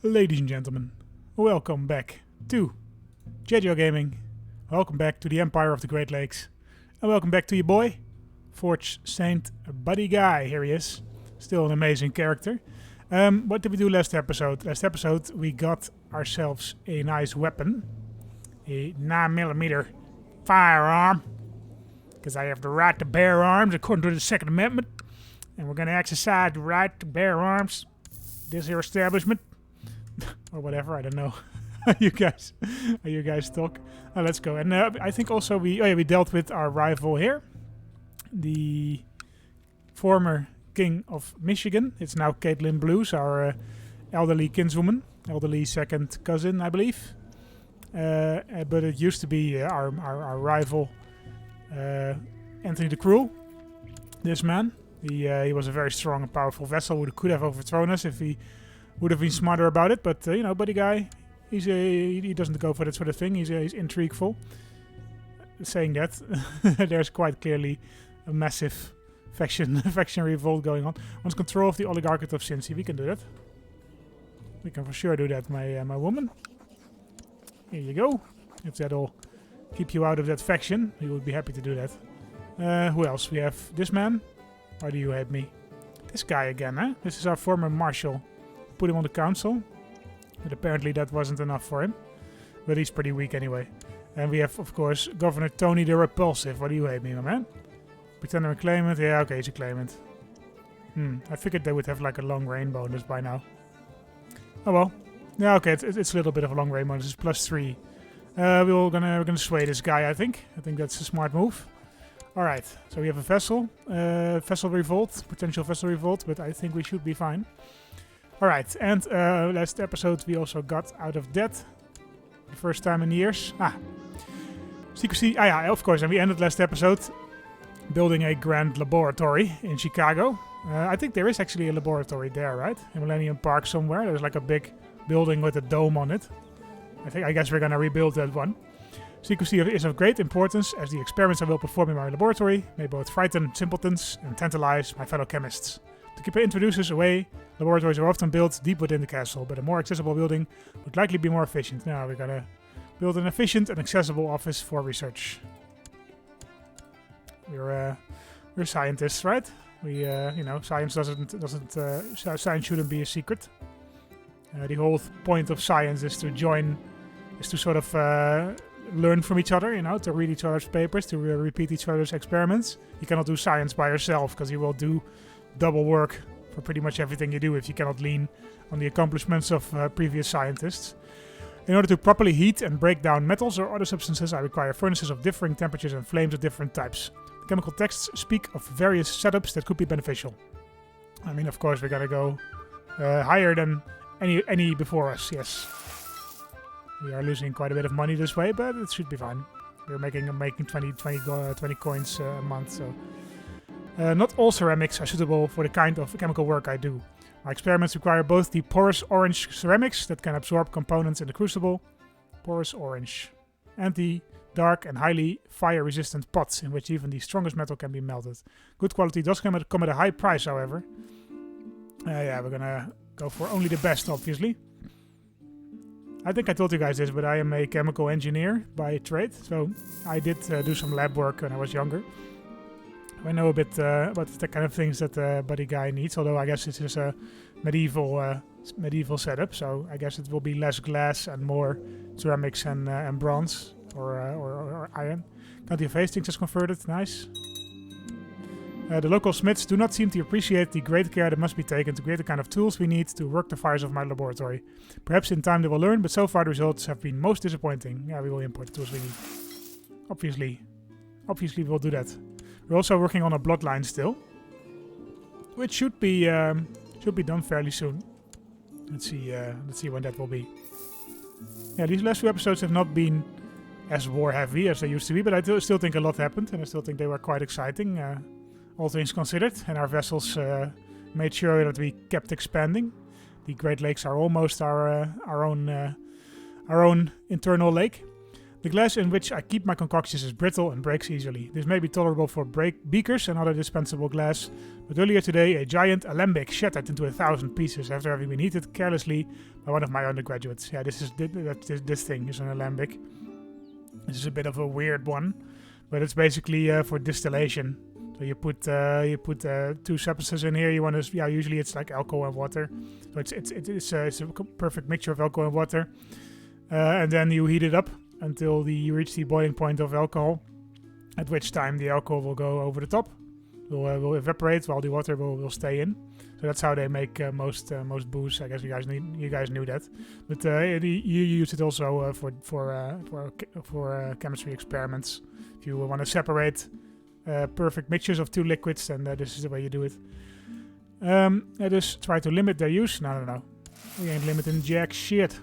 Ladies and gentlemen, welcome back to JJ Gaming. Welcome back to the Empire of the Great Lakes. And welcome back to your boy, Forge Saint Buddy Guy. Here he is. Still an amazing character. What did we do last episode? Last episode we got ourselves a nice weapon. A 9mm firearm. Because I have the right to bear arms according to the Second Amendment. And we're going to exercise the right to bear arms. This here establishment. Or whatever, I don't know. How you guys talk. Let's go. And I think also we dealt with our rival here. The former king of Michigan. It's now Caitlin Blues, our elderly kinswoman. Elderly second cousin, I believe. But it used to be our rival, Anthony the Cruel. This man. He was a very strong and powerful vessel who could have overthrown us if he would have been smarter about it. But, buddy guy, he doesn't go for that sort of thing. He's intrigueful. Saying that, there's quite clearly a massive faction revolt going on. Wants control of the Oligarchate of Cincy. We can do that. We can for sure do that, my woman. Here you go. If that'll keep you out of that faction, we would be happy to do that. Who else? We have this man. Why do you hate me? This guy again, huh? This is our former marshal. Put him on the council. But apparently that wasn't enough for him. But he's pretty weak anyway. And we have, of course, Governor Tony the Repulsive. Why do you hate me, my man? Pretender and claimant. Yeah, okay, he's a claimant. I figured they would have like a long reign bonus by now. Oh well. Yeah, okay, it's a little bit of a long reign bonus. It's +3. We're gonna sway this guy, I think. I think that's a smart move. Alright, so we have a vessel. Vessel revolt. Potential vessel revolt, but I think we should be fine. Alright, and last episode we also got out of debt. The first time in years. Secrecy. Yeah, of course, and we ended last episode building a grand laboratory in Chicago. I think there is actually a laboratory there, right? In Millennium Park somewhere. There's like a big building with a dome on it. I guess we're gonna rebuild that one. Secrecy is of great importance, as the experiments I will perform in my laboratory may both frighten simpletons and tantalize my fellow chemists. To keep introducers away, laboratories are often built deep within the castle, but a more accessible building would likely be more efficient. Now we're gonna build an efficient and accessible office for research. We're scientists, right? We, science science shouldn't be a secret. The whole point of science is to sort of learn from each other, to read each other's papers, to repeat each other's experiments. You cannot do science by yourself, because you will do double work for pretty much everything you do if you cannot lean on the accomplishments of previous scientists. In order to properly heat and break down metals or other substances, I require furnaces of differing temperatures and flames of different types. The chemical texts speak of various setups that could be beneficial. I mean, of course, we're gonna go higher than any before us, yes. We are losing quite a bit of money this way, but it should be fine. We're making 20 coins a month, so... not all ceramics are suitable for the kind of chemical work I do. My experiments require both the porous orange ceramics that can absorb components in the crucible, porous orange, and the dark and highly fire-resistant pots in which even the strongest metal can be melted. Good quality does come at a high price, however. Yeah, we're gonna go for only the best, obviously. I think I told you guys this, but I am a chemical engineer by trade, so I did do some lab work when I was younger. I know a bit about the kind of things that Buddy Guy needs, although I guess it is a medieval setup, so I guess it will be less glass and more ceramics and bronze or iron. County of Hastings has converted, nice. The local smiths do not seem to appreciate the great care that must be taken to create the kind of tools we need to work the fires of my laboratory. Perhaps in time they will learn, but so far the results have been most disappointing. Yeah, we will import the tools we need. Obviously we'll do that. We're also working on a bloodline still, which should be done fairly soon. Let's see when that will be. Yeah, these last few episodes have not been as war heavy as they used to be, but I still think a lot happened, and I still think they were quite exciting. All things considered, and our vessels made sure that we kept expanding. The Great Lakes are almost our own internal lake. The glass in which I keep my concoctions is brittle and breaks easily. This may be tolerable for beakers and other dispensable glass, but earlier today a giant alembic shattered into 1,000 pieces after having been heated carelessly by one of my undergraduates. Yeah, this thing is an alembic. This is a bit of a weird one, but it's basically for distillation. So you put 2 substances in here. You want to, usually it's like alcohol and water. So it's a perfect mixture of alcohol and water, and then you heat it up until you reach the boiling point of alcohol, at which time the alcohol will go over the top, will evaporate while the water will stay in. So that's how they make most booze. I guess you guys knew that, but you use it also for chemistry experiments. If you want to separate perfect mixtures of 2 liquids, then this is the way you do it. I just try to limit their use. No. We ain't limiting jack shit.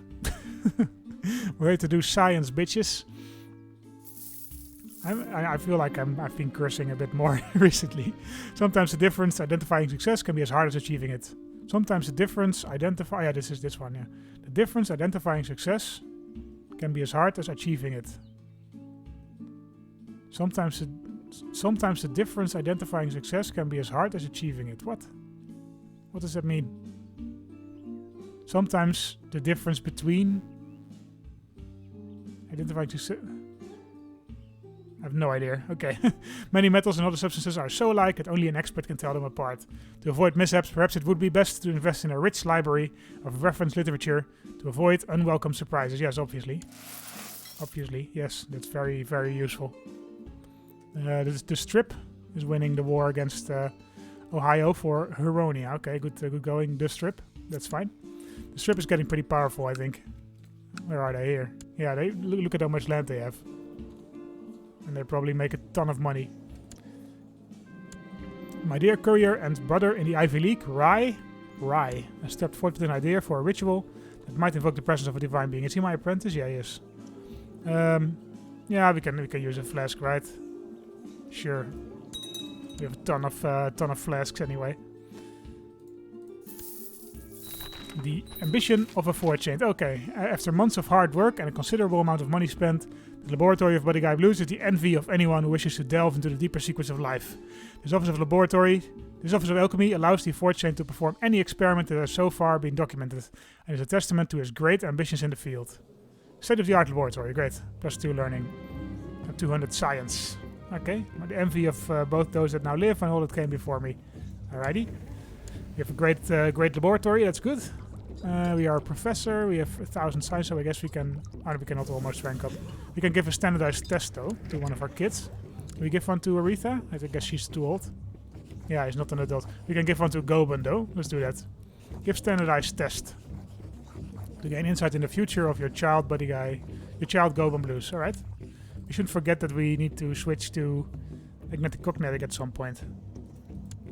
We're here to do science, bitches. I feel like I've been cursing a bit more recently. Sometimes the difference identifying success can be as hard as achieving it. Sometimes the difference this one. The difference identifying success can be as hard as achieving it. Sometimes the difference identifying success can be as hard as achieving it. What does that mean? Sometimes the difference between identifying success... I have no idea. Okay. Many metals and other substances are so alike that only an expert can tell them apart. To avoid mishaps, perhaps it would be best to invest in a rich library of reference literature to avoid unwelcome surprises. Yes, obviously. Yes, that's very, very useful. The Strip is winning the war against Ohio for Huronia. Okay, good going. The Strip, that's fine. The Strip is getting pretty powerful, I think. Where are they? Here. Yeah, they look at how much land they have. And they probably make a ton of money. My dear courier and brother in the Ivy League, Rye, has stepped forth with an idea for a ritual that might invoke the presence of a divine being. Is he my apprentice? Yeah, he is. Yeah, we can use a flask, right? Sure. We have a ton of flasks anyway. The ambition of a forge chain. Okay, after months of hard work and a considerable amount of money spent, the laboratory of Buddy Guy Blues is the envy of anyone who wishes to delve into the deeper secrets of life. This office of alchemy allows the forge chain to perform any experiment that has so far been documented, and is a testament to his great ambitions in the field. State-of-the-art laboratory, great. +2 learning. And 200 science. Okay, the envy of both those that now live and all that came before me. Alrighty. We have a great laboratory, that's good. We are a professor, we have 1,000 science, so I guess we cannot almost rank up. We can give a standardized test, though, to one of our kids. Can we give one to Aretha? I guess she's too old. Yeah, he's not an adult. We can give one to Goban, though. Let's do that. Give standardized test. To gain insight in the future of your child, Buddy Guy. Your child, Goban Blues, alright? We shouldn't forget that we need to switch to magnetic cognetic at some point.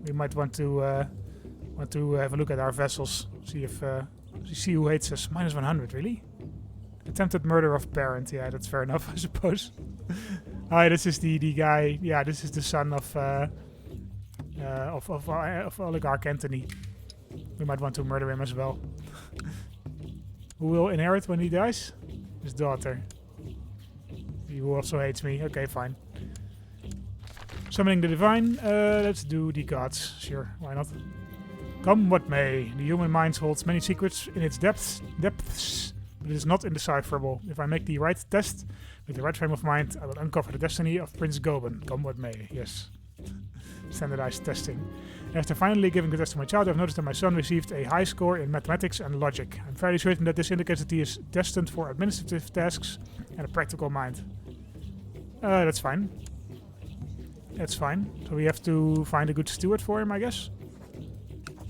We might want to have a look at our vessels. See who hates us. -100, really? Attempted murder of parent. Yeah, that's fair enough, I suppose. Alright, this is the guy. Yeah, this is the son of Oligarch Anthony. We might want to murder him as well. Who will inherit when he dies? His daughter. Who also hates me. Okay, fine. Summoning the divine. Let's do the gods. Sure, why not? Come what may, the human mind holds many secrets in its depths, but it is not indecipherable. If I make the right test with the right frame of mind, I will uncover the destiny of Prince Goban. Come what may, yes. Standardized testing. After finally giving the test to my child, I've noticed that my son received a high score in mathematics and logic. I'm fairly certain that this indicates that he is destined for administrative tasks and a practical mind. That's fine. That's fine. So we have to find a good steward for him, I guess.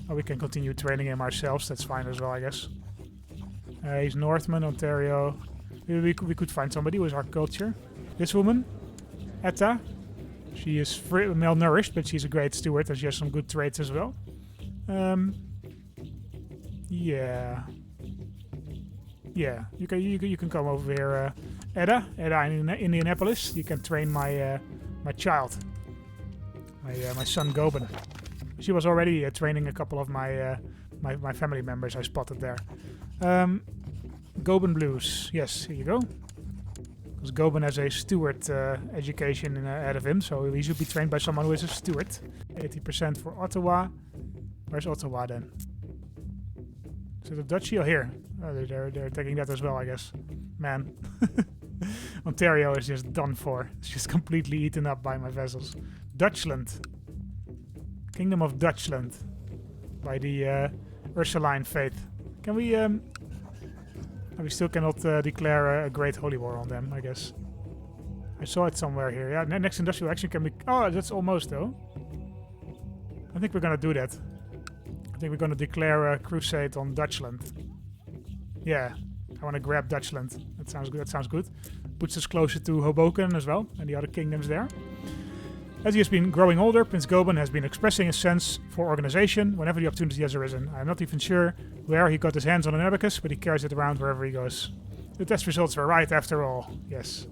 Or we can continue training him ourselves. That's fine as well, I guess. He's Northman, Ontario. We could find somebody with our culture. This woman, Etta. She is malnourished, but she's a great steward and she has some good traits as well. Yeah. Yeah, you can come over here, Edda in Indianapolis. You can train my child, my son Goban. She was already training a couple of my family members I spotted there. Goban Blues. Yes, here you go. Because Goban has a steward education ahead of him, so he should be trained by someone who is a steward. 80% for Ottawa. Where's Ottawa then? Is it a duchy? Oh, here. Oh, they're taking that as well, I guess. Man. Ontario is just done for. It's just completely eaten up by my vessels. Dutchland. Kingdom of Dutchland. By the Ursuline faith. Can we... we still cannot declare a great holy war on them, I guess. I saw it somewhere here. Yeah, next industrial action can be... Oh, that's almost, though. I think we're gonna do that. I think we're gonna declare a crusade on Dutchland. Yeah, I want to grab Dutchland. That sounds good. That sounds good. Puts us closer to Hoboken as well, and the other kingdoms there. As he has been growing older, Prince Goban has been expressing a sense for organization whenever the opportunity has arisen. I'm not even sure where he got his hands on an abacus, but he carries it around wherever he goes. The test results were right after all. Yes.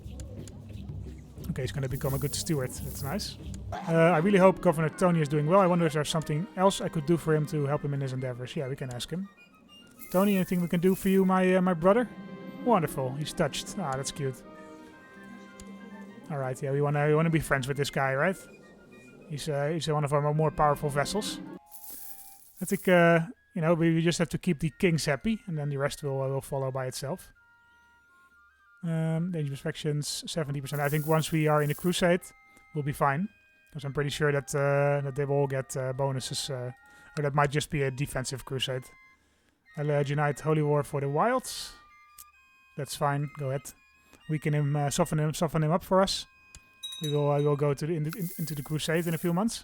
Okay, he's going to become a good steward. That's nice. I really hope Governor Tony is doing well. I wonder if there's something else I could do for him to help him in his endeavors. Yeah, we can ask him. Tony, anything we can do for you, my brother? Wonderful. He's touched. Ah, that's cute. All right, yeah, we wanna be friends with this guy, right? He's one of our more powerful vessels. I think you know, we just have to keep the kings happy, and then the rest will follow by itself. Dangerous factions, 70%. I think once we are in the crusade, we'll be fine, because I'm pretty sure that that they will all get bonuses, or that might just be a defensive crusade. I'll unite holy war for the wilds. That's fine. Go ahead. Weaken him, soften him up for us. We will go to into the crusade in a few months.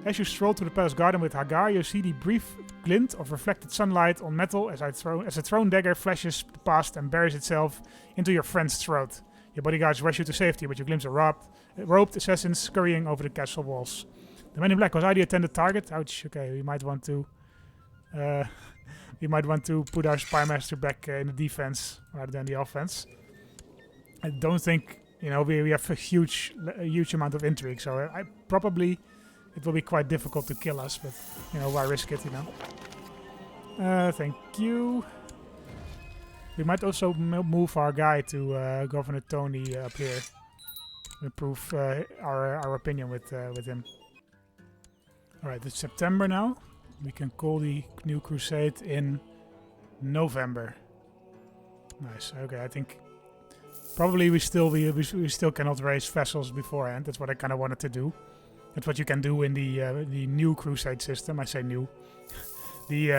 As you stroll through the palace garden with Hagar, you see the brief glint of reflected sunlight on metal as a thrown dagger flashes past and buries itself into your friend's throat. Your bodyguards rush you to safety, but you glimpse a robed assassins scurrying over the castle walls. The man in black was already attended target. Ouch. Okay, we might want to put our spymaster back in the defense rather than the offense. I don't think, you know, we have a huge amount of intrigue, so it will be quite difficult to kill us, but, you know, why risk it, you know? Thank you. We might also move our guy to Governor Tony up here. Improve our opinion with him. Alright, it's September now. We can call the new crusade in November. Nice, okay, I think... Probably we still cannot raise vessels beforehand. That's what I kind of wanted to do. That's what you can do in the new Crusade system. I say new. The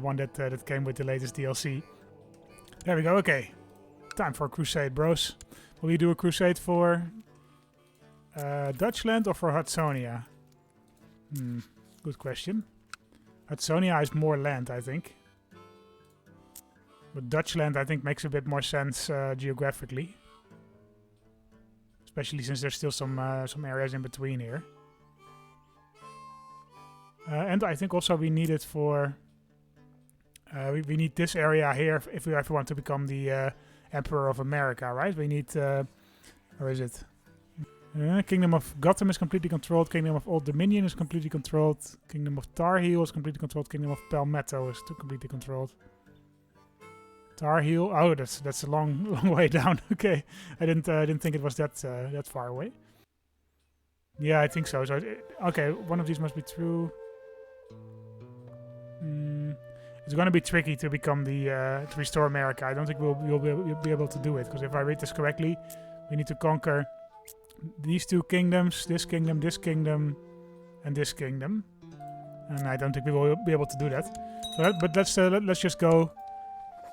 one that came with the latest DLC. There we go. Okay, time for a crusade, bros. Will we do a crusade for Dutchland or for Hudsonia? Good question. Hudsonia is more land, I think. But Dutchland, I think, makes a bit more sense geographically. Especially since there's still some areas in between here. And I think also we need it for... we need this area here if we ever want to become the Emperor of America, right? We need... where is it? Kingdom of Gotham is completely controlled. Kingdom of Old Dominion is completely controlled. Kingdom of Tar Heel is completely controlled. Kingdom of Palmetto is completely controlled. Tar Heel. Oh, that's a long way down. Okay, I didn't think it was that far away. Yeah, I think so. Okay, one of these must be true. It's going to be tricky to become to restore America. I don't think we'll be able to do it, because if I read this correctly, we need to conquer these two kingdoms, this kingdom, and this kingdom. And I don't think we will be able to do that. So but let's just go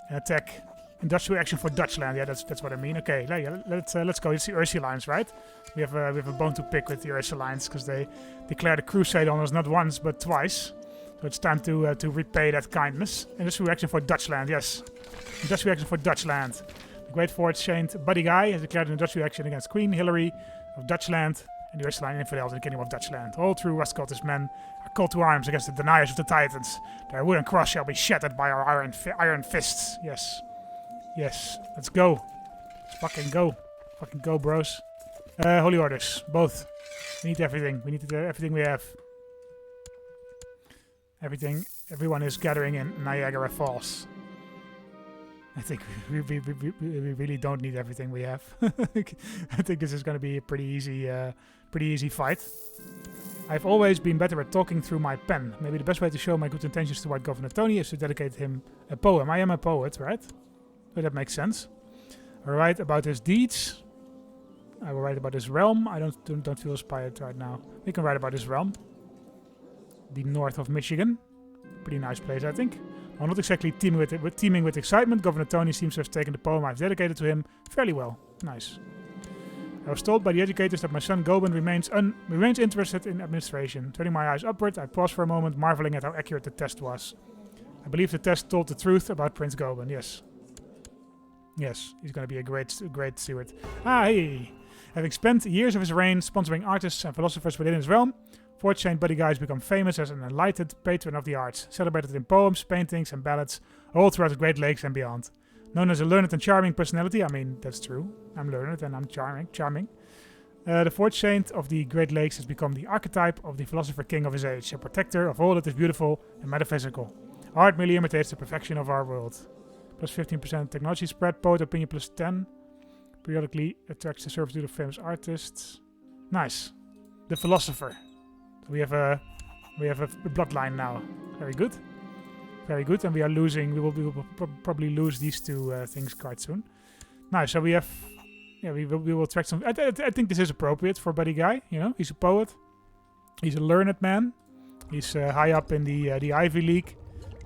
and attack. Industrial action for Dutchland. Yeah, that's what I mean. Okay, let's go. It's the Ursulines, right? We have a bone to pick with the Ursulines, because they declared a crusade on us not once but twice. So it's time to repay that kindness. Industrial action for Dutchland. Yes, industrial action for Dutchland. The Great Fort Saint Buddy Guy has declared an industrial action against Queen Hilary of Dutchland and the Ursuline infidels in the Kingdom of Dutchland. All true Rustcultus men are called to arms against the deniers of the Titans. Their wooden cross shall be shattered by our iron fists. Yes. Yes. Let's go. Let's fucking go. Fucking go, bros. Holy Orders. Both. We need everything. We need everything we have. Everything. Everyone is gathering in Niagara Falls. I think we really don't need everything we have. I think this is going to be a pretty easy fight. I've always been better at talking through my pen. Maybe the best way to show my good intentions toward Governor Tony is to dedicate him a poem. I am a poet, right? So that makes sense. I'll write about his deeds. I will write about his realm. I don't feel inspired right now. We can write about his realm. The north of Michigan. Pretty nice place, I think. While not exactly teeming with excitement, Governor Tony seems to have taken the poem I've dedicated to him fairly well. Nice. I was told by the educators that my son Goban remains interested in administration. Turning my eyes upward, I paused for a moment, marveling at how accurate the test was. I believe the test told the truth about Prince Goban, yes. Yes, he's going to be a great steward. Hey! Having spent years of his reign sponsoring artists and philosophers within his realm, Fort St. Buddy Guy has become famous as an enlightened patron of the arts, celebrated in poems, paintings, and ballads all throughout the Great Lakes and beyond. Known as a learned and charming personality, I mean, that's true. I'm learned and I'm charming. The Fort Saint of the Great Lakes has become the archetype of the philosopher king of his age, a protector of all that is beautiful and metaphysical. Art merely imitates the perfection of our world. Plus 15% technology spread, poet opinion plus 10. Periodically attracts the servitude of famous artists. Nice. The Philosopher. So we have a bloodline now. Very good. Very good, and we are losing. We will probably lose these two things quite soon. Nice. So we have, yeah, we will attract some. I think this is appropriate for Buddy Guy. You know, he's a poet. He's a learned man. He's high up in the Ivy League,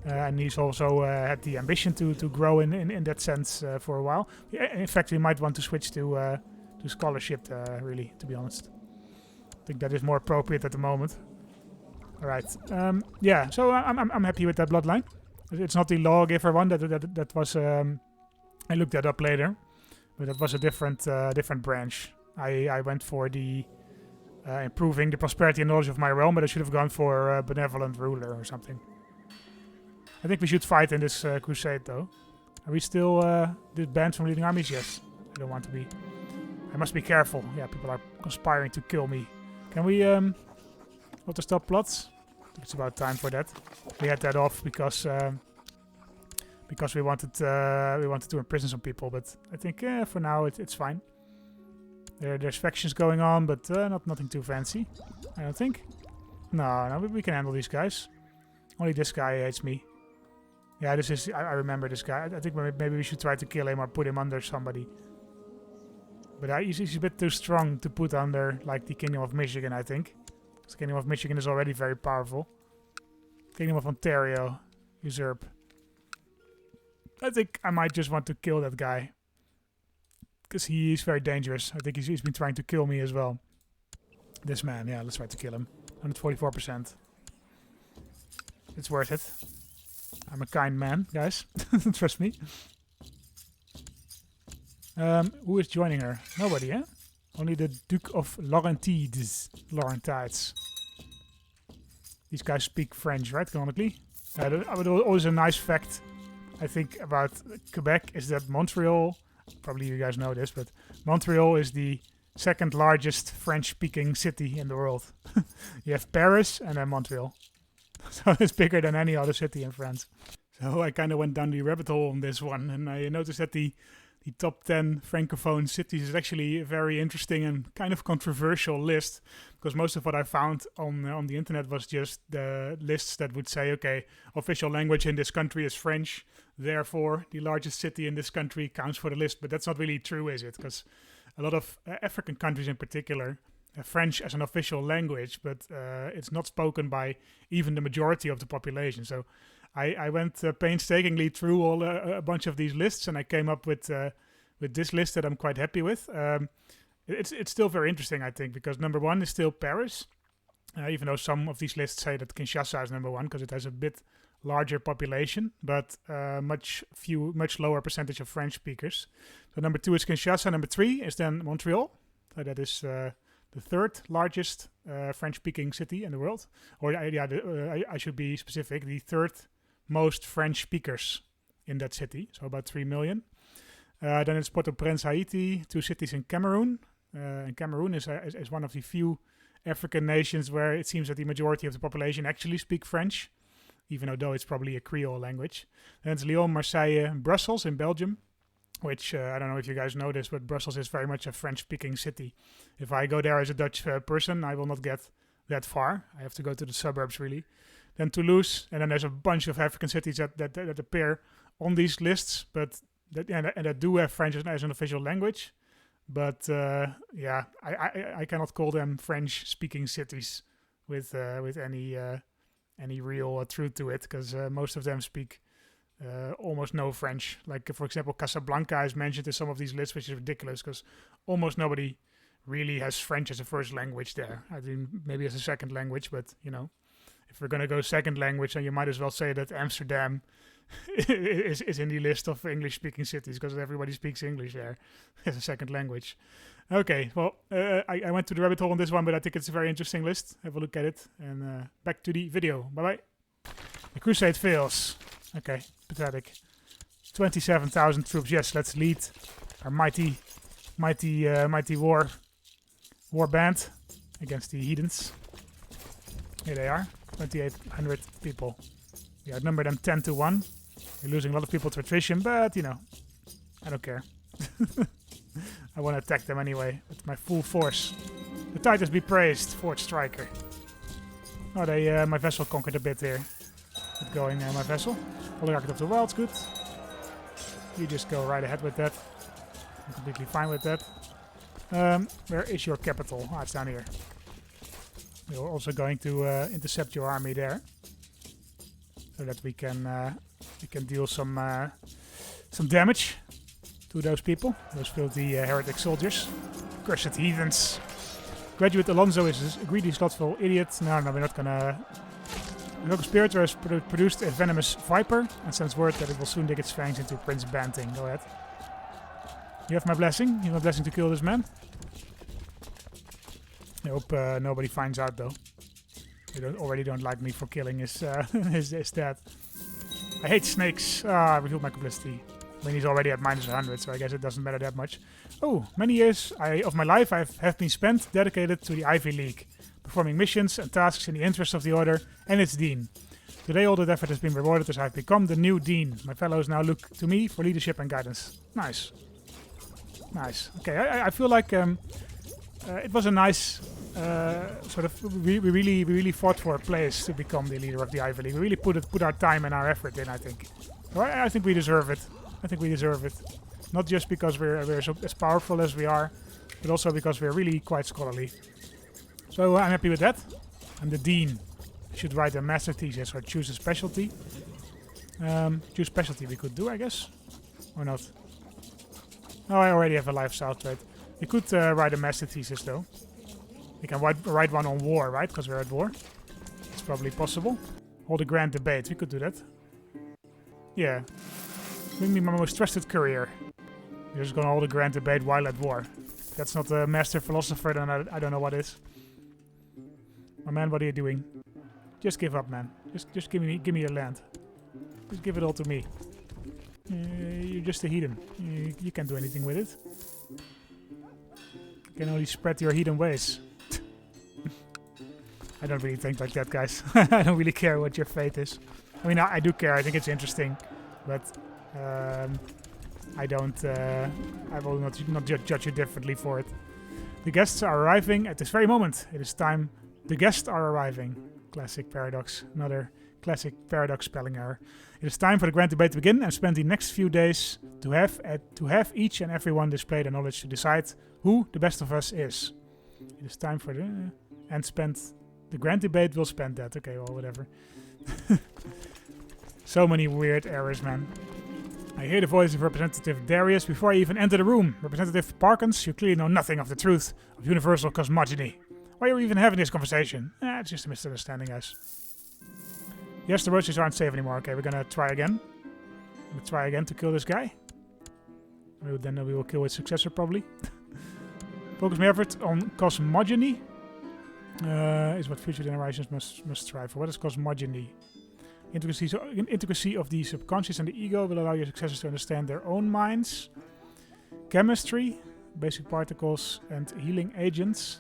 and he's also had the ambition to grow in that sense for a while. In fact, we might want to switch to scholarship. Really, to be honest, I think that is more appropriate at the moment. Alright, yeah, so I'm happy with that bloodline. It's not the lawgiver one, that was, I looked that up later, but that was a different branch. I went for the improving the prosperity and knowledge of my realm, but I should have gone for benevolent ruler or something. I think we should fight in this crusade though. Are we still banned from leading armies? Yes, I don't want to be. I must be careful. Yeah, people are conspiring to kill me. Can we auto-stop plots? It's about time for that. We had that off because we wanted to imprison some people, but I think for now it's fine. There's factions going on, but nothing too fancy. I don't think. No, we can handle these guys. Only this guy hates me. Yeah, this is. I remember this guy. I think maybe we should try to kill him or put him under somebody. But he's a bit too strong to put under like the Kingdom of Michigan, I think. The Kingdom of Michigan is already very powerful. Kingdom of Ontario. Usurp. I think I might just want to kill that guy. Because he is very dangerous. I think he's been trying to kill me as well. This man, yeah, let's try to kill him. 144%. It's worth it. I'm a kind man, guys. Trust me. Who is joining her? Nobody, eh? Only the Duke of Laurentides. These guys speak French, right? Canonically. Always a nice fact, I think, about Quebec is that Montreal, probably you guys know this, but Montreal is the second largest French-speaking city in the world. You have Paris and then Montreal. So it's bigger than any other city in France. So I kind of went down the rabbit hole on this one, and I noticed that the top 10 Francophone cities is actually a very interesting and kind of controversial list, because most of what I found on the internet was just the lists that would say, okay, official language in this country is French, therefore the largest city in this country counts for the list. But that's not really true, is it? Because a lot of African countries in particular have French as an official language, but it's not spoken by even the majority of the population. So I went painstakingly through a bunch of these lists, and I came up with this list that I'm quite happy with. It's still very interesting, I think, because number one is still Paris, even though some of these lists say that Kinshasa is number one because it has a bit larger population, but much lower percentage of French speakers. So number two is Kinshasa. Number three is then Montreal. So that is the third largest French-speaking city in the world. Or I should be specific, the third most French speakers in that city, so about 3 million. Then it's Port-au-Prince, Haiti, 2 cities in Cameroon. And Cameroon is one of the few African nations where it seems that the majority of the population actually speak French. even though it's probably a Creole language. Then it's Lyon, Marseille, and Brussels in Belgium, which I don't know if you guys know this, but Brussels is very much a French-speaking city. If I go there as a Dutch person, I will not get that far. I have to go to the suburbs, really. Then Toulouse, and then there's a bunch of African cities that appear on these lists, but that do have French as an official language. But yeah, I cannot call them French-speaking cities with any real truth to it, because most of them speak almost no French. Like, for example, Casablanca is mentioned in some of these lists, which is ridiculous, because almost nobody really has French as a first language there. I think maybe as a second language, but, you know, if we're going to go second language, then you might as well say that Amsterdam is in the list of English-speaking cities, because everybody speaks English there as a second language. Okay, well, I went to the rabbit hole on this one, but I think it's a very interesting list. Have a look at it, and back to the video. Bye-bye. The Crusade Fails. Okay, pathetic. 27,000 troops. Yes, let's lead our mighty war band against the heathens. Here they are, 2,800 people. We outnumber them 10-1. We're losing a lot of people to attrition, but, you know, I don't care. I want to attack them anyway with my full force. The Titans be praised, Fort Striker. Oh, my vessel conquered a bit here. Get going, my vessel. Oligarch of the Wild's good. You just go right ahead with that. I'm completely fine with that. Where is your capital? Ah, it's down here. We're also going to intercept your army there, so that we can deal some damage to those people, those filthy heretic soldiers. Cursed heathens. Graduate Alonso is a greedy, slothful idiot. No, we're not gonna. The local spiritual has produced a venomous viper and sends word that it will soon dig its fangs into Prince Banting. Go ahead. You have my blessing. You have my blessing to kill this man. I hope nobody finds out, though. They already don't like me for killing his dad. I hate snakes. I revealed my complicity. I mean, he's already at -100, so I guess it doesn't matter that much. Oh, many years of my life have been spent dedicated to the Ivy League, performing missions and tasks in the interest of the Order and its Dean. Today all that effort has been rewarded as I've become the new Dean. My fellows now look to me for leadership and guidance. Nice. Nice. Okay, I feel like it was a nice sort of... We really fought for a place to become the leader of the Ivy League. We really put our time and our effort in, I think. So I think we deserve it. I think we deserve it. Not just because we're so as powerful as we are, but also because we're really quite scholarly. So I'm happy with that. I'm the Dean. I should write a master thesis or choose a specialty. Choose specialty we could do, I guess. Or not. Oh, I already have a lifestyle trait. We could write a master thesis, though. We can write one on war, right? Because we're at war. It's probably possible. Hold a grand debate. We could do that. Yeah. Bring me my most trusted courier. You're just gonna hold a grand debate while at war. If that's not a master philosopher, then I don't know what is. My man, what are you doing? Just give up, man. Just give me your land. Just give it all to me. You're just a heathen. You can't do anything with it. You can only spread your heathen ways. I don't really think like that, guys. I don't really care what your fate is. I mean, I do care. I think it's interesting, but I don't. I will not judge you differently for it. The guests are arriving at this very moment. It is time. The guests are arriving. Classic paradox. Another classic paradox spelling error. It is time for the grand debate to begin and spend the next few days to have each and everyone display their knowledge to decide who the best of us is. It is time for the grand debate will spend that. Okay, well, whatever. So many weird errors, man. I hear the voice of Representative Darius before I even enter the room. Representative Parkins, you clearly know nothing of the truth of universal cosmogony. Why are you even having this conversation? It's just a misunderstanding, guys. Yes, the roaches aren't safe anymore. Okay, we're gonna try again. We'll try again to kill this guy. Then we will kill his successor, probably. Focus my effort on cosmogony. Is what future generations must strive for. What is cosmogony? Intricacy of the subconscious and the ego will allow your successors to understand their own minds. Chemistry, basic particles, and healing agents.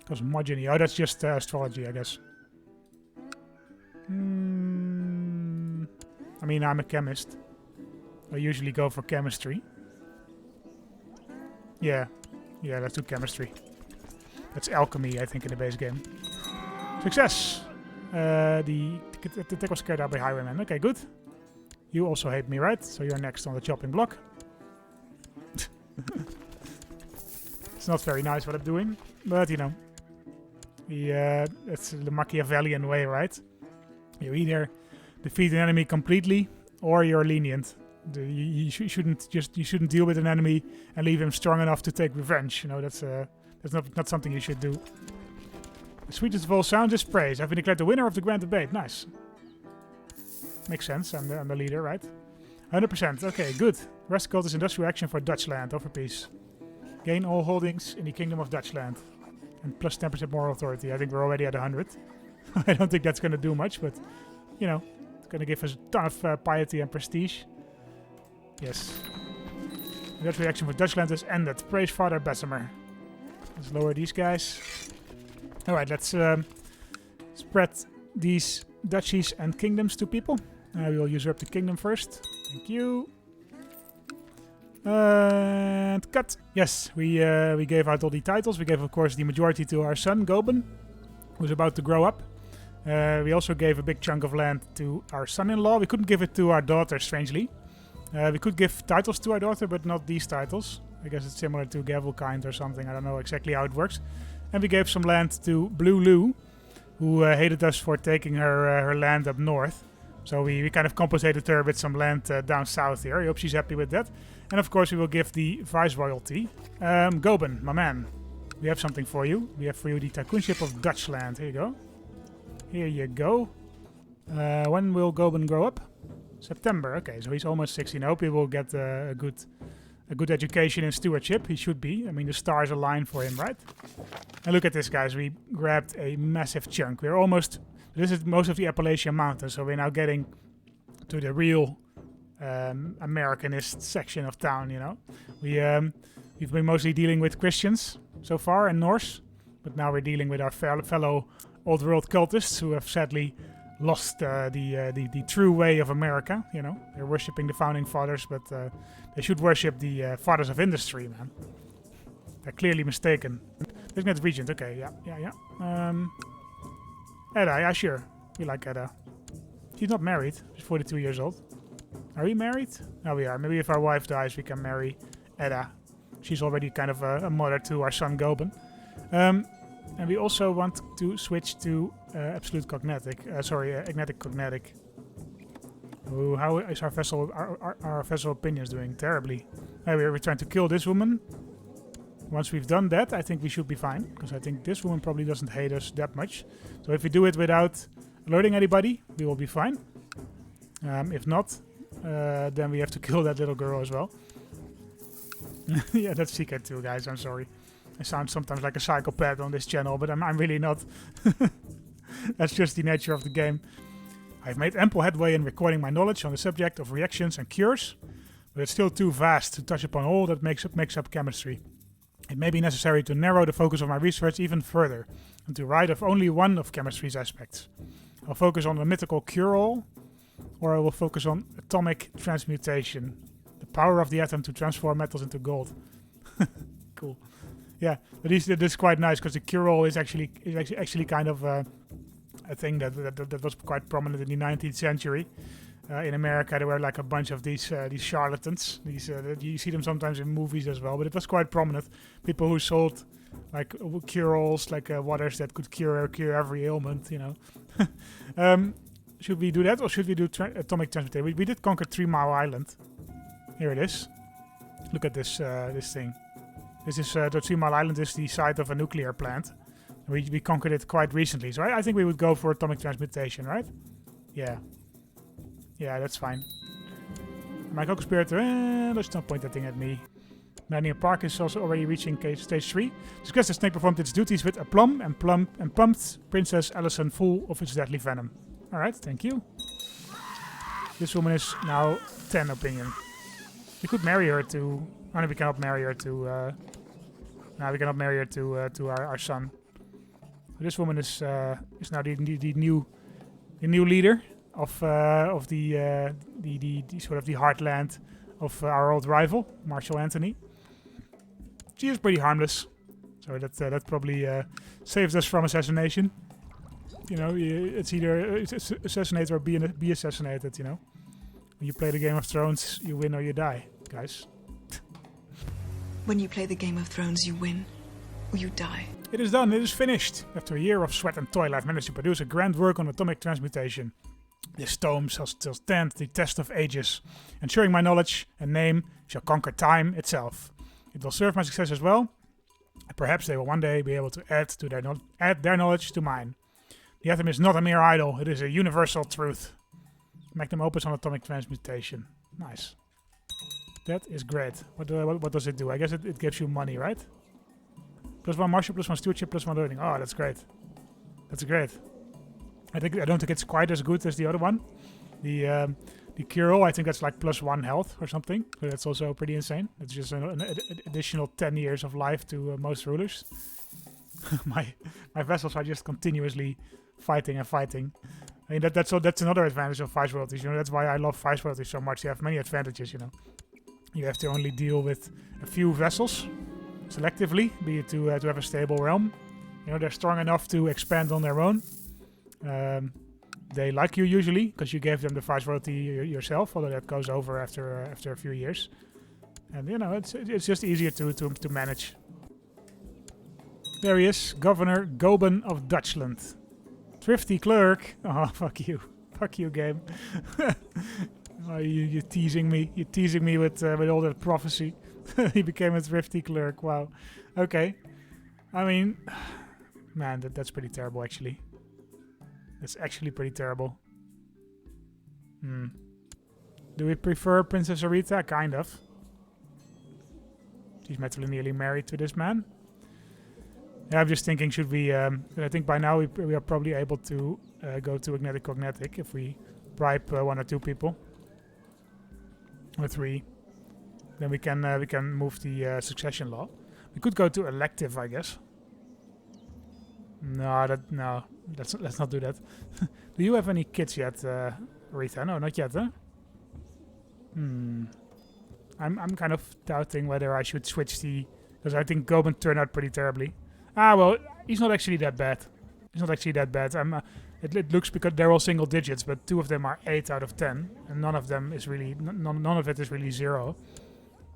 Cosmogony. Oh, that's just astrology, I guess. mean, I'm a chemist. I usually go for chemistry. Yeah. Yeah, let's do chemistry. That's alchemy, I think, in the base game. Success! The attack was carried out by Highwayman. Okay, good. You also hate me, right? So you're next on the chopping block. It's not very nice what I'm doing, but you know. That's the Machiavellian way, right? You either defeat an enemy completely, or you're lenient. You shouldn't deal with an enemy and leave him strong enough to take revenge. You know, that's not something you should do. The sweetest of all sounds is praise. I've been declared the winner of the grand debate. Nice. Makes sense. I'm the leader, right? 100%. Okay, good. Rest cult is industrial action for Dutchland. Offer peace. Gain all holdings in the kingdom of Dutchland. And plus 10% moral authority. I think we're already at 100. I don't think that's going to do much, but, you know, it's going to give us a ton of piety and prestige. Yes. Industrial action for Dutchland is ended. Praise Father Bessemer. Let's lower these guys. Alright, let's spread these duchies and kingdoms to people. We will usurp the kingdom first. Thank you. And cut. Yes, we gave out all the titles. We gave, of course, the majority to our son, Goben, who's about to grow up. We also gave a big chunk of land to our son-in-law. We couldn't give it to our daughter, strangely. We could give titles to our daughter, but not these titles. I guess it's similar to Gavelkind or something. I don't know exactly how it works. And we gave some land to Blue Lou, who hated us for taking her land up north. So we kind of compensated her with some land down south here. I hope she's happy with that. And of course we will give the Viceroyalty. Goben, my man, we have something for you. We have for you the Tycoonship of Dutchland. Here you go. Here you go. When will Goben grow up? September. Okay, so he's almost 16. I hope he will get a good education in stewardship. He should be. I mean, the stars align for him, right? And look at this, guys. We grabbed a massive chunk. We're almost... This is most of the Appalachian Mountains, so we're now getting to the real Americanist section of town, you know. We've been mostly dealing with Christians so far and Norse, but now we're dealing with our fellow old world cultists who have sadly lost the true way of America, you know. They're worshipping the founding fathers, but they should worship the fathers of industry, man. They're clearly mistaken. Designated regent, okay, yeah. Edda, yeah, sure. We like Edda. She's not married. She's 42 years old. Are we married? No, we are. Maybe if our wife dies, we can marry Edda. She's already kind of a mother to our son Goben. And we also want to switch to absolute cognetic. Agnetic cognetic. Ooh, how is our vessel opinions doing? Terribly. We're trying to kill this woman. Once we've done that, I think we should be fine. Because I think this woman probably doesn't hate us that much. So if we do it without alerting anybody, we will be fine. If not, then we have to kill that little girl as well. Yeah, that's CK2, guys. I'm sorry. I sound sometimes like a psychopath on this channel, but I'm really not. That's just the nature of the game. I've made ample headway in recording my knowledge on the subject of reactions and cures, but it's still too vast to touch upon all that makes up chemistry. It may be necessary to narrow the focus of my research even further, and to write of only one of chemistry's aspects. I'll focus on the mythical cure-all, or I will focus on atomic transmutation, the power of the atom to transform metals into gold. Cool. Yeah, but this is quite nice because the cure-all is actually kind of a thing that was quite prominent in the 19th century. In America, there were like a bunch of these charlatans. You see them sometimes in movies as well, but it was quite prominent. People who sold like cure-alls, like waters that could cure every ailment, you know. Should we do that, or should we do atomic transmutation? We did conquer 3 Mile Island. Here it is. Look at this thing. This is the 3 Mile Island is the site of a nuclear plant. We conquered it quite recently, so I think we would go for atomic transmutation, right? Yeah. Yeah, that's fine. My co-conspirator, let's not point that thing at me. Millennium Park is also already reaching stage 3. Discuss the snake performed its duties with aplomb and pumped Princess Allison full of its deadly venom. Alright, thank you. This woman is now 10 opinion. We could marry her to... Oh, no, we cannot marry her to... No, we cannot marry her to our son. This woman is now the new leader. of the sort of the heartland of our old rival, Marshal Anthony. She is pretty harmless, so that probably saves us from assassination. You know, it's either assassinate or be assassinated. You know, when you play the Game of Thrones, you win or you die, guys. When you play the Game of Thrones, you win or you die. It is done. It is finished. After a year of sweat and toil, I've managed to produce a grand work on atomic transmutation. This tome shall still stand the test of ages, ensuring my knowledge and name shall conquer time itself. It will serve my success as well, and perhaps they will one day be able to add their knowledge to mine. The atom is not a mere idol; it is a universal truth. Magnum opus on atomic transmutation. Nice. That is great. What does it do? I guess it gives you money, right? +1 martial, +1 stewardship, +1 learning. Oh, that's great. That's great. I don't think it's quite as good as the other one. The cure, I think that's like +1 health or something. So that's also pretty insane. It's just an additional 10 years of life to most rulers. my vessels are just continuously fighting and fighting. I mean that's another advantage of vice royalties. You know, that's why I love vice royalties so much. They have many advantages. You know, you have to only deal with a few vessels selectively, be it to have a stable realm. You know, they're strong enough to expand on their own. They like you usually because you gave them the vice royalty yourself, although that goes over after a few years. And you know, it's just easier to manage. There he is, Governor Goben of Dutchland. Thrifty clerk. Oh, fuck you, game. Oh, you're teasing me. You're teasing me with all that prophecy. He became a thrifty clerk. Wow. Okay. I mean, man, that's pretty terrible, actually. That's actually pretty terrible. Do we prefer Princess Arita? Kind of. She's matrilineally married to this man. Yeah, I'm just thinking, should we... I think by now we are probably able to go to Agnetic Cognetic if we bribe 1 or 2 people. Or 3. Then we can move the succession law. We could go to elective, I guess. No, let's not do that. Do you have any kids yet, Rita? No, not yet, huh? I'm kind of doubting whether I should switch the... Because I think Goben turned out pretty terribly. Ah, well, he's not actually that bad. He's not actually that bad. It looks because they're all single digits, but 2 of them are 8 out of 10, and none of them is really... None of it is really 0.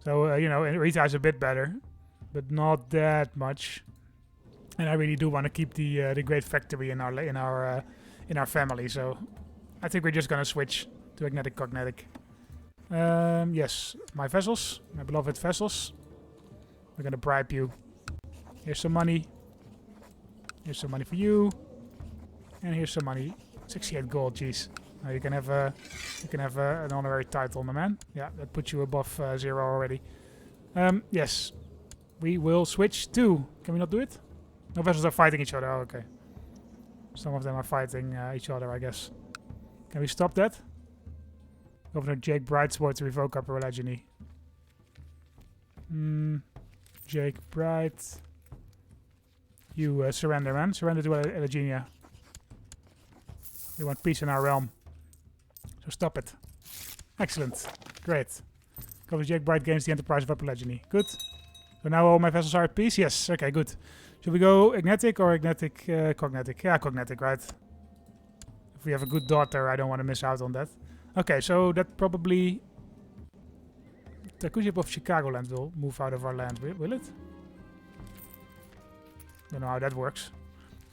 So, you know, Rita is a bit better, but not that much. And I really do want to keep the great factory in our family. So I think we're just gonna switch to Agnetic Cognetic. Yes, my vessels, my beloved vessels. We're gonna bribe you. Here's some money. Here's some money for you. And here's some money. 68 gold. Jeez. Now you can have an honorary title, my man. Yeah, that puts you above 0 already. Yes, we will switch to. Can we not do it? No vessels are fighting each other. Oh, okay. Some of them are fighting each other, I guess. Can we stop that? Governor Jake Brightsword to revoke Upper Legeny. Jake Bright. You surrender, man. Surrender to Elegenia. We want peace in our realm. So stop it. Excellent. Great. Governor Jake Bright gains the enterprise of Upper Legeny. Good. So now all my vessels are at peace? Yes. Okay, good. Should we go Agnetic or Agnetic Cognetic? Yeah, Cognetic, right. If we have a good daughter, I don't want to miss out on that. Okay, so that probably... The Crusader of Chicagoland will move out of our land, will it? Don't know how that works.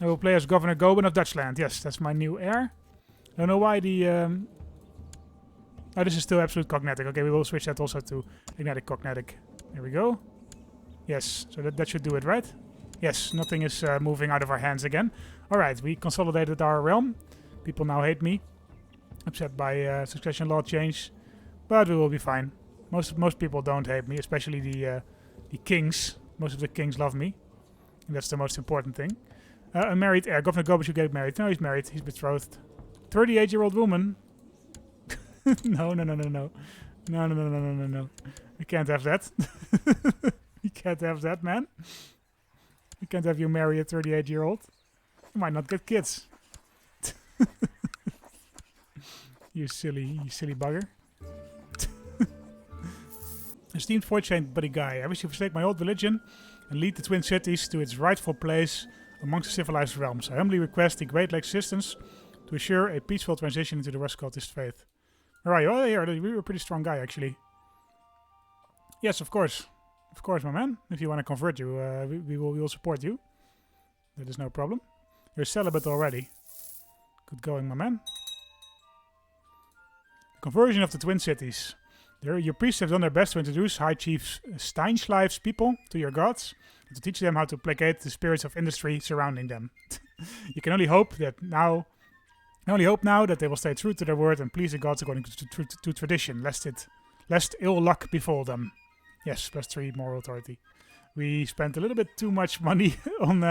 I will play as Governor Goben of Dutchland. Yes, that's my new heir. Don't know why the... Oh, this is still absolute Cognetic. Okay, we will switch that also to Agnetic Cognetic. There we go. Yes, so that should do it, right? Yes, nothing is moving out of our hands again. Alright, we consolidated our realm. People now hate me. Upset by succession law change. But we will be fine. Most people don't hate me, especially the kings. Most of the kings love me. And that's the most important thing. A married heir. Governor Goben should get married. No, he's married. He's betrothed. 38-year-old woman. No. No. We can't have that. We can't have that, man. We can't have you marry a 38-year-old. You might not get kids. You silly bugger. Esteemed fortune buddy guy, I wish you forsake my old religion and lead the Twin Cities to its rightful place amongst the civilized realms. I humbly request the Great Lakes assistance to assure a peaceful transition into the West Cultist faith. Alright, oh yeah, you're a pretty strong guy actually. Yes, of course. Of course, my man. If you want to convert you, we will support you. That is no problem. You're celibate already. Good going, my man. Conversion of the Twin Cities. Your priests have done their best to introduce High Chief Steinschleif's people to your gods and to teach them how to placate the spirits of industry surrounding them. You can only hope now that they will stay true to their word and please the gods according to tradition, lest ill luck befall them. Yes, +3 moral authority. We spent a little bit too much money on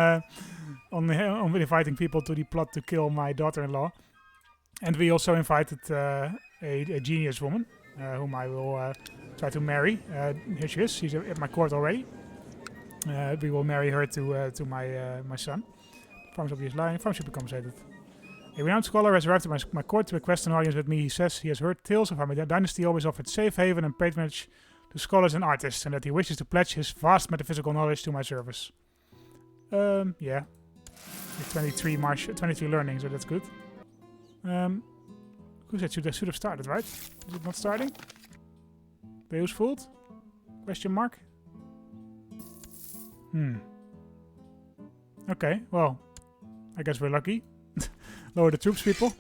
inviting people to the plot to kill my daughter-in-law, and we also invited a genius woman. Whom I will try to marry. Here she is. She's at my court already. We will marry her to my son. Farmship is lying. Farmship becomes compensated. A renowned scholar has arrived at my court to request an audience with me. He says he has heard tales of how my dynasty always offered safe haven and patronage to scholars and artists, and that he wishes to pledge his vast metaphysical knowledge to my service. Yeah. 23 learning, so that's good. Crusade should have started, right? Is it not starting? Beusfold? Question mark? Okay, well, I guess we're lucky. Lower the troops, people.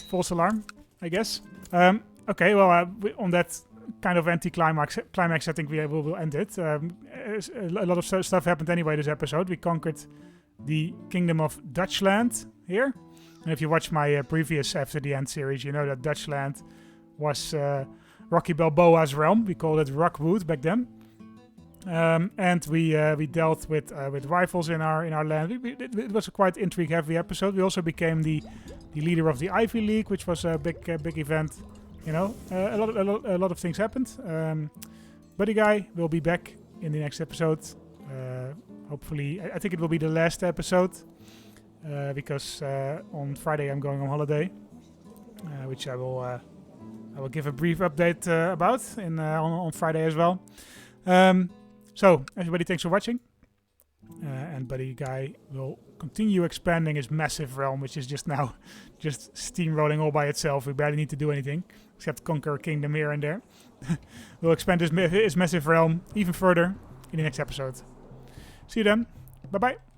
False alarm, I guess. Okay, well, on that kind of anti-climax, I think we will end it. A lot of stuff happened anyway this episode. We conquered the Kingdom of Dutchland here. And if you watch my previous After the End series, you know that Dutchland was Rocky Balboa's realm. We called it Rockwood back then. And we dealt with rivals in our land. It was a quite intrigue-heavy episode. We also became the leader of the Ivy League, which was a big event. You know, a lot of things happened. Buddy Guy will be back in the next episode. Hopefully, I think it will be the last episode. Because on Friday I'm going on holiday, which I will give a brief update about on Friday as well. So everybody, thanks for watching, and Buddy Guy will continue expanding his massive realm, which is just steamrolling all by itself. We barely need to do anything except conquer a kingdom here and there. We'll expand his massive realm even further in the next episode. See you then. Bye bye.